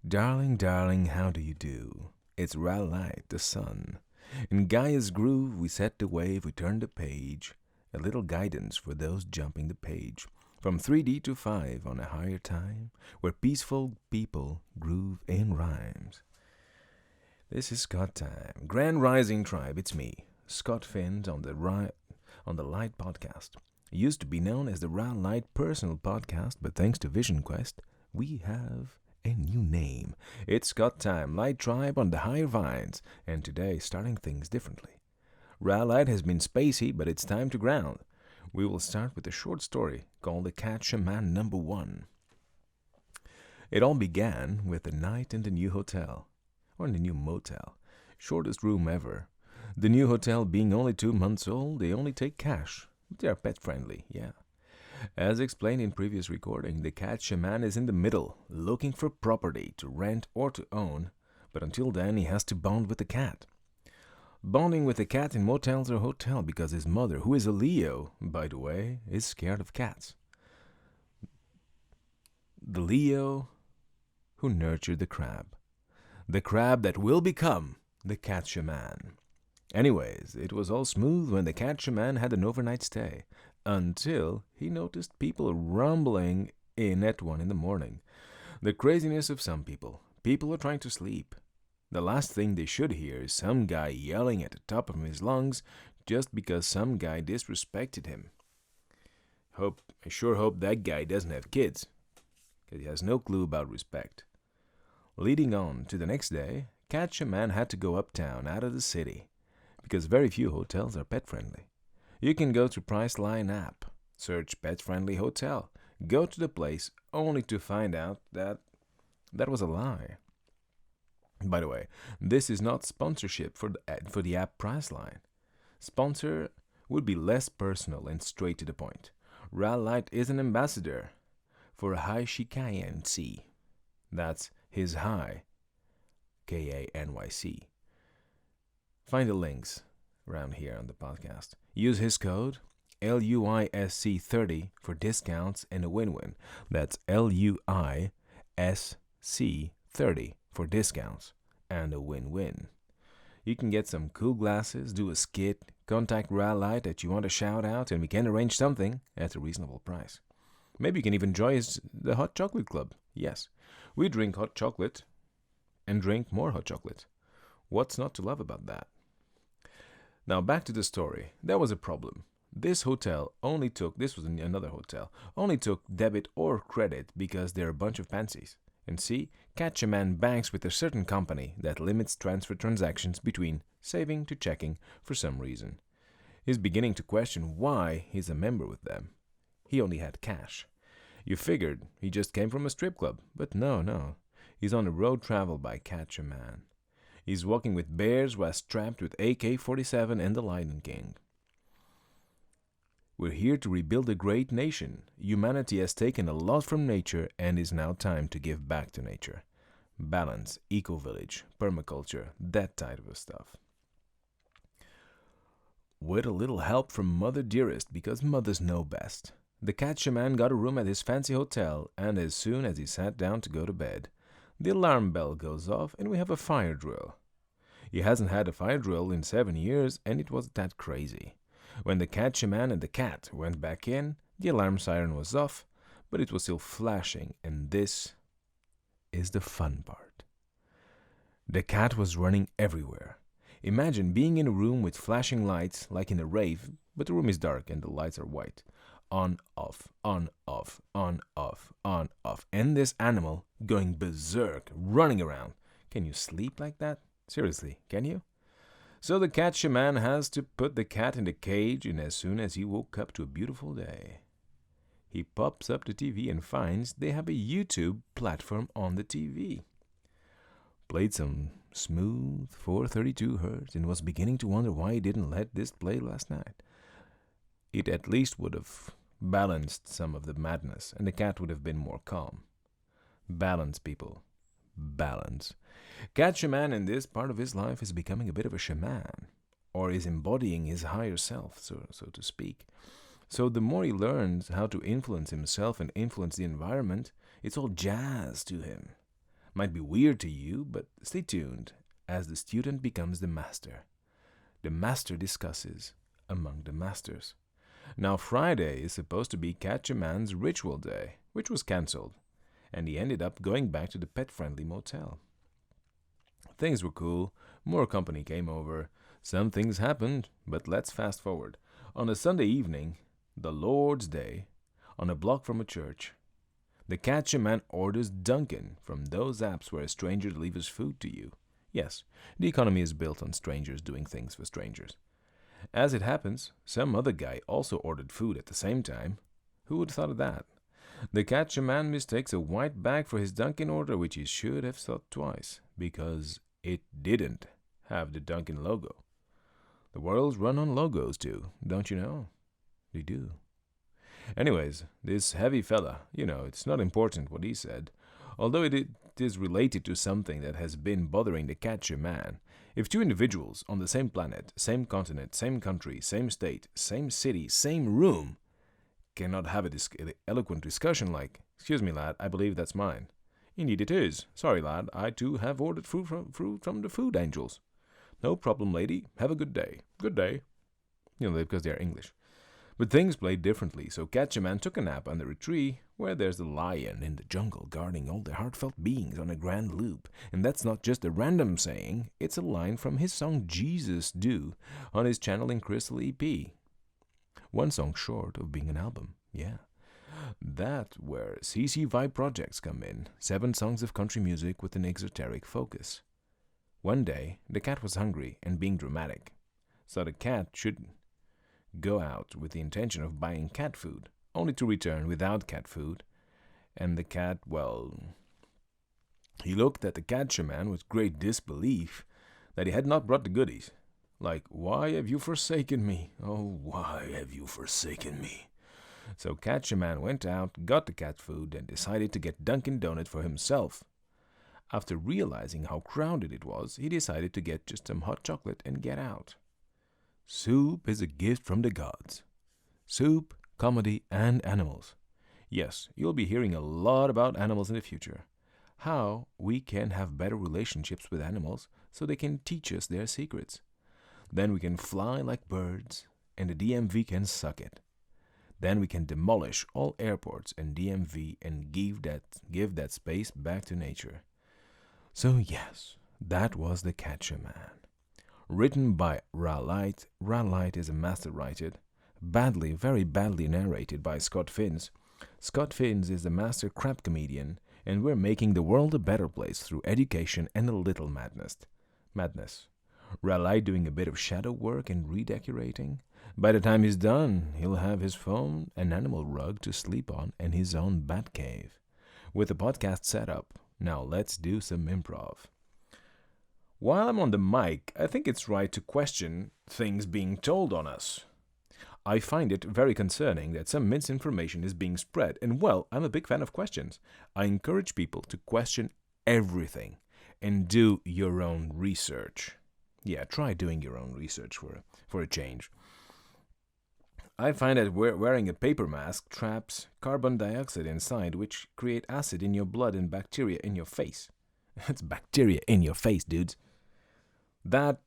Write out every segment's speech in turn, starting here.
Darling, darling, how do you do? It's Rallight, the sun. In Gaia's groove, we set the wave, we turn the page. A little guidance for those jumping the page. From 3D to 5 on a higher time, where peaceful people groove in rhymes. This is Scott time. Grand Rising Tribe, it's me, Scott Finns on the Light Podcast. It used to be known as the Rallight Personal Podcast, but thanks to Vision Quest, we have a new name. It's Scott time, Light Tribe on the higher vines, and today starting things differently. Rallight has been spacey, but it's time to ground. We will start with a short story called The Cat Shaman Number 1. It all began with a night in the new hotel, or in the new motel. Shortest room ever. The new hotel being only 2 months old, they only take cash. They are pet friendly, yeah. As explained in previous recording, the cat shaman is in the middle, looking for property to rent or to own, but until then he has to bond with the cat. Bonding with the cat in motels or hotel because his mother, who is a Leo, by the way, is scared of cats. The Leo who nurtured the crab. The crab that will become the cat shaman. Anyways, it was all smooth when the cat shaman had an overnight stay, until he noticed people rumbling in at 1 a.m. The craziness of some people. People are trying to sleep. The last thing they should hear is some guy yelling at the top of his lungs just because some guy disrespected him. I sure hope that guy doesn't have kids, because he has no clue about respect. Leading on to the next day, Cat Shaman had to go uptown, out of the city, because very few hotels are pet-friendly. You can go to Priceline app, search pet-friendly hotel, go to the place only to find out that was a lie. By the way, this is not sponsorship for the app Priceline. Sponsor would be less personal and straight to the point. Rallight is an ambassador for High Shikanyc. That's his high, K-A-N-Y-C. Find the links around here on the podcast. Use his code LUISC30 for discounts and a win-win. That's LUISC30 for discounts and a win-win. You can get some cool glasses, do a skit, contact Rallight that you want to shout out, and we can arrange something at a reasonable price. Maybe you can even join the Hot Chocolate Club. Yes, we drink hot chocolate and drink more hot chocolate. What's not to love about that? Now back to the story. There was a problem. This hotel this was another hotel, only took debit or credit because they're a bunch of pansies. And see, Cat Shaman banks with a certain company that limits transfer transactions between saving to checking for some reason. He's beginning to question why he's a member with them. He only had cash. You figured he just came from a strip club, but no. He's on a road travel by Cat Shaman. He's walking with bears while strapped with AK-47 and the Lion King. We're here to rebuild a great nation. Humanity has taken a lot from nature and is now time to give back to nature. Balance, eco-village, permaculture, that type of stuff. With a little help from Mother Dearest, because mothers know best. The Cat Shaman got a room at his fancy hotel, and as soon as he sat down to go to bed, the alarm bell goes off and we have a fire drill. He hasn't had a fire drill in 7 years, and it wasn't that crazy. When the Cat Shaman and the cat went back in, the alarm siren was off, but it was still flashing, and this is the fun part. The cat was running everywhere. Imagine being in a room with flashing lights, like in a rave, but the room is dark and the lights are white. On, off, on, off, on, off, on, off. And this animal going berserk, running around. Can you sleep like that? Seriously, can you? So the Cat Shaman has to put the cat in the cage, and as soon as he woke up to a beautiful day, he pops up the TV and finds they have a YouTube platform on the TV. Played some smooth 432 Hz and was beginning to wonder why he didn't let this play last night. It at least would have balanced some of the madness, and the cat would have been more calm. Balance, people. Balance. Cat Shaman in this part of his life is becoming a bit of a shaman, or is embodying his higher self, so to speak. So the more he learns how to influence himself and influence the environment, it's all jazz to him. Might be weird to you, but stay tuned as the student becomes the master. The master discusses among the masters. Now, Friday is supposed to be Catch-A-Man's ritual day, which was cancelled, and he ended up going back to the pet-friendly motel. Things were cool, more company came over, some things happened, but let's fast forward. On a Sunday evening, the Lord's Day, on a block from a church, the Catch-A-Man orders Dunkin' from those apps where a stranger delivers food to you. Yes, the economy is built on strangers doing things for strangers. As it happens, some other guy also ordered food at the same time. Who would have thought of that? The Catch-A-Man mistakes a white bag for his Dunkin' order, which he should have thought twice, because it didn't have the Dunkin' logo. The world's run on logos too, don't you know? They do. Anyways, this heavy fella, it's not important what he said, although it is related to something that has been bothering the Catch-A-Man. If two individuals on the same planet, same continent, same country, same state, same city, same room cannot have a eloquent discussion like, "Excuse me, lad, I believe that's mine." "Indeed it is. Sorry, lad, I too have ordered food from the food angels." "No problem, lady. Have a good day." "Good day." Because they're English. But things played differently, so Catch-A-Man took a nap under a tree where there's the lion in the jungle guarding all the heartfelt beings on a grand loop. And that's not just a random saying, it's a line from his song Jesus Do on his Channeling Crystal EP. One song short of being an album, yeah. That's where CC Vibe projects come in, 7 songs of country music with an exoteric focus. One day, the cat was hungry and being dramatic, so the cat should go out with the intention of buying cat food, only to return without cat food. And the cat, he looked at the Catch-A-Man with great disbelief that he had not brought the goodies. Like, "Why have you forsaken me? Oh, why have you forsaken me?" So Catch-A-Man went out, got the cat food, and decided to get Dunkin' Donut for himself. After realizing how crowded it was, he decided to get just some hot chocolate and get out. Soup is a gift from the gods. Soup, comedy, and animals. Yes, you'll be hearing a lot about animals in the future. How we can have better relationships with animals so they can teach us their secrets. Then we can fly like birds, and the DMV can suck it. Then we can demolish all airports and DMV and give that space back to nature. So yes, that was the Catch-A-Man. Written by Ra Light. Ra Light is a master writer. Very badly narrated by Scott Finns. Scott Finns is a master crap comedian, and we're making the world a better place through education and a little madness. Ra Light doing a bit of shadow work and redecorating. By the time he's done, he'll have his phone, an animal rug to sleep on, and his own bat cave. With the podcast set up, now let's do some improv. While I'm on the mic, I think it's right to question things being told on us. I find it very concerning that some misinformation is being spread, and I'm a big fan of questions. I encourage people to question everything and do your own research. Yeah, try doing your own research for a change. I find that wearing a paper mask traps carbon dioxide inside, which create acid in your blood and bacteria in your face. It's bacteria in your face, dudes. That's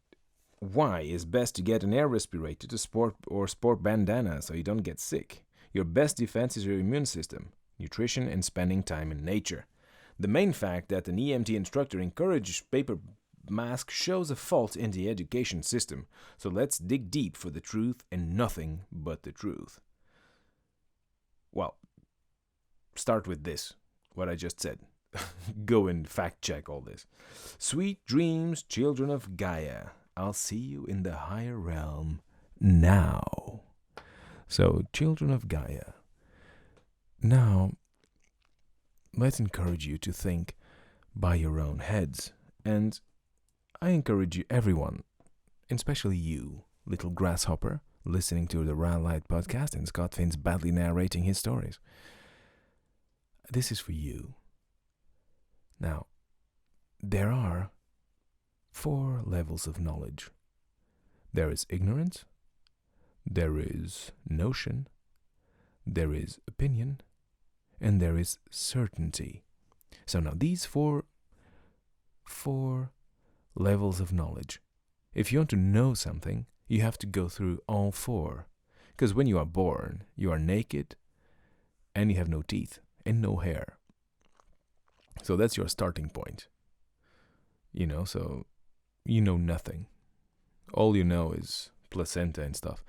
why it's best to get an air respirator to sport bandana so you don't get sick. Your best defense is your immune system, nutrition, and spending time in nature. The main fact that an EMT instructor encouraged paper mask shows a fault in the education system, so let's dig deep for the truth and nothing but the truth. Start with this, what I just said. Go and fact check all this. Sweet dreams, children of Gaia. I'll see you in the higher realm now. So, children of Gaia. Now, let's encourage you to think by your own heads. And I encourage everyone, especially you, little grasshopper, listening to the Ra Light podcast and Scott Finn's badly narrating his stories. This is for you. Now, there are 4 levels of knowledge. There is ignorance, there is notion, there is opinion, and there is certainty. So now these 4 4 levels of knowledge. If you want to know something, you have to go through all 4. Because when you are born, you are naked and you have no teeth and no hair. So that's your starting point. So you know nothing. All you know is placenta and stuff.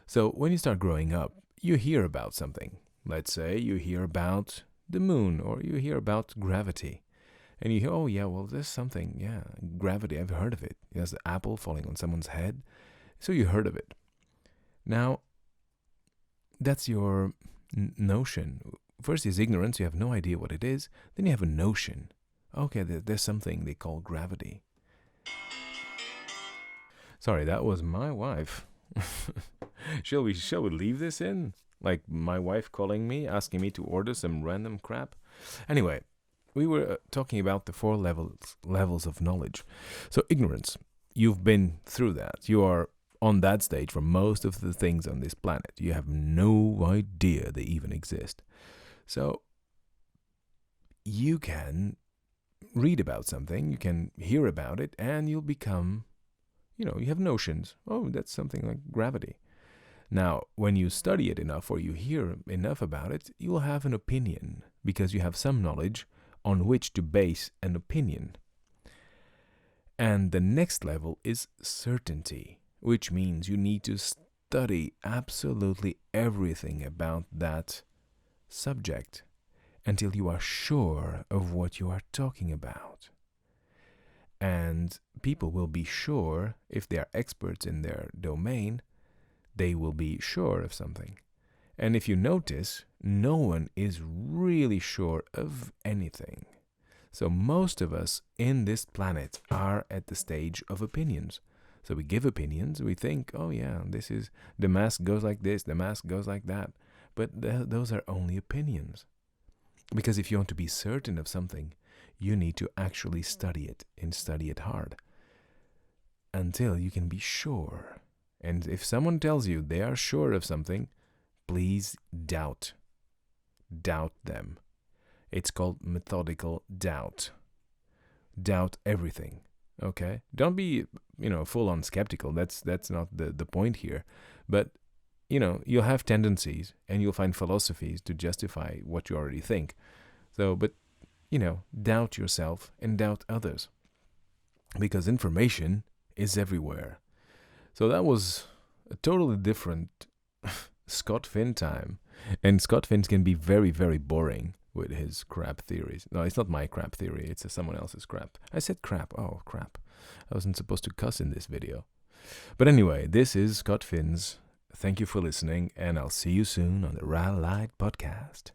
So when you start growing up, you hear about something. Let's say you hear about the moon or you hear about gravity. And you hear, oh yeah, well, there's something, yeah, gravity, I've heard of it. There's an apple falling on someone's head. So you heard of it. Now, that's your notion. First is ignorance, you have no idea what it is. Then you have a notion. Okay, there's something they call gravity. Sorry, that was my wife. Shall we leave this in? Like my wife calling me, asking me to order some random crap? Anyway, we were talking about the 4 levels of knowledge. So ignorance, you've been through that. You are on that stage for most of the things on this planet. You have no idea they even exist. So you can read about something, you can hear about it, and you'll become, you have notions. Oh, that's something like gravity. Now, when you study it enough or you hear enough about it, you'll have an opinion because you have some knowledge on which to base an opinion. And the next level is certainty, which means you need to study absolutely everything about that subject until you are sure of what you are talking about. And people will be sure, if they are experts in their domain, they will be sure of something. And if you notice, no one is really sure of anything. So most of us in this planet are at the stage of opinions. So we give opinions, we think, oh yeah, this is, the mask goes like this, the mask goes like that. But those are only opinions. Because if you want to be certain of something, you need to actually study it and study it hard until you can be sure. And if someone tells you they are sure of something, please doubt. Doubt them. It's called methodical doubt. Doubt everything. Okay? Don't be, full on skeptical. That's not the point here. But, you'll have tendencies and you'll find philosophies to justify what you already think. So, but, doubt yourself and doubt others. Because information is everywhere. So that was a totally different Scott Finn time. And Scott Finn can be very, very boring with his crap theories. No, it's not my crap theory. It's someone else's crap. I said crap. Oh, crap. I wasn't supposed to cuss in this video. But anyway, this is Scott Finn's. Thank you for listening, and I'll see you soon on the Rally Light Podcast.